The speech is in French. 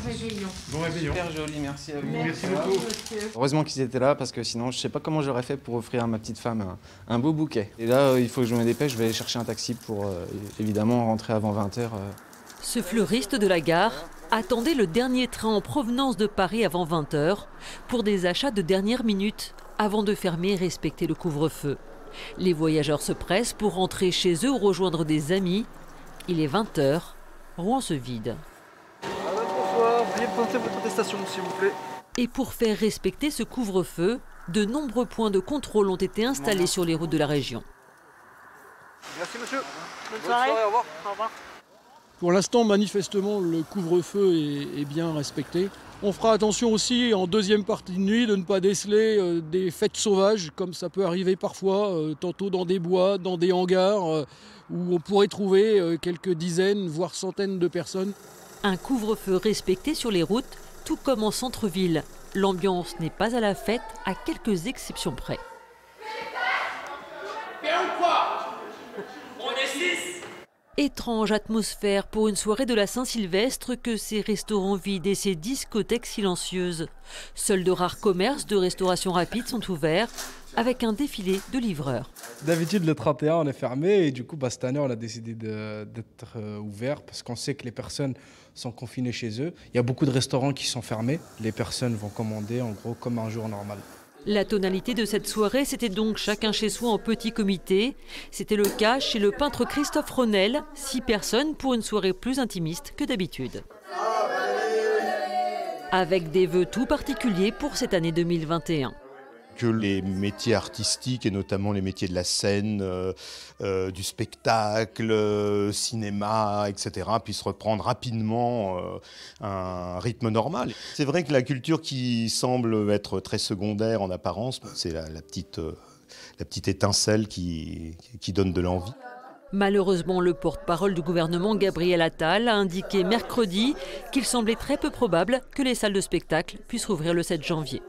réveillon. Bon réveillon. Super joli, merci à vous. Merci beaucoup. Heureusement qu'ils étaient là parce que sinon je sais pas comment j'aurais fait pour offrir à ma petite femme un beau bouquet. Et là il faut que je me dépêche, je vais aller chercher un taxi pour évidemment rentrer avant 20h. Ce fleuriste de la gare attendait le dernier train en provenance de Paris avant 20h pour des achats de dernière minute avant de fermer et respecter le couvre-feu. Les voyageurs se pressent pour rentrer chez eux ou rejoindre des amis. Il est 20h, Rouen se vide. Bonsoir, veuillez présenter votre attestation s'il vous plaît. Et pour faire respecter ce couvre-feu, de nombreux points de contrôle ont été installés sur les routes de la région. Merci monsieur. Bonne soirée. Au revoir. Au revoir. Pour l'instant, manifestement, le couvre-feu est bien respecté. On fera attention aussi, en deuxième partie de nuit, de ne pas déceler des fêtes sauvages, comme ça peut arriver parfois, tantôt dans des bois, dans des hangars, où on pourrait trouver quelques dizaines, voire centaines de personnes. Un couvre-feu respecté sur les routes, tout comme en centre-ville. L'ambiance n'est pas à la fête, à quelques exceptions près. Étrange atmosphère pour une soirée de la Saint-Sylvestre que ces restaurants vides et ces discothèques silencieuses. Seuls de rares commerces de restauration rapide sont ouverts, avec un défilé de livreurs. D'habitude, le 31, on est fermé et du coup, cette année, on a décidé d'être ouvert parce qu'on sait que les personnes sont confinées chez eux. Il y a beaucoup de restaurants qui sont fermés. Les personnes vont commander en gros comme un jour normal. La tonalité de cette soirée, c'était donc chacun chez soi en petit comité. C'était le cas chez le peintre Christophe Ronel, 6 personnes pour une soirée plus intimiste que d'habitude. Avec des vœux tout particuliers pour cette année 2021. Que les métiers artistiques, et notamment les métiers de la scène, du spectacle, cinéma, etc., puissent reprendre rapidement un rythme normal. C'est vrai que la culture qui semble être très secondaire en apparence, c'est la petite étincelle qui donne de l'envie. Malheureusement, le porte-parole du gouvernement, Gabriel Attal, a indiqué mercredi qu'il semblait très peu probable que les salles de spectacle puissent rouvrir le 7 janvier.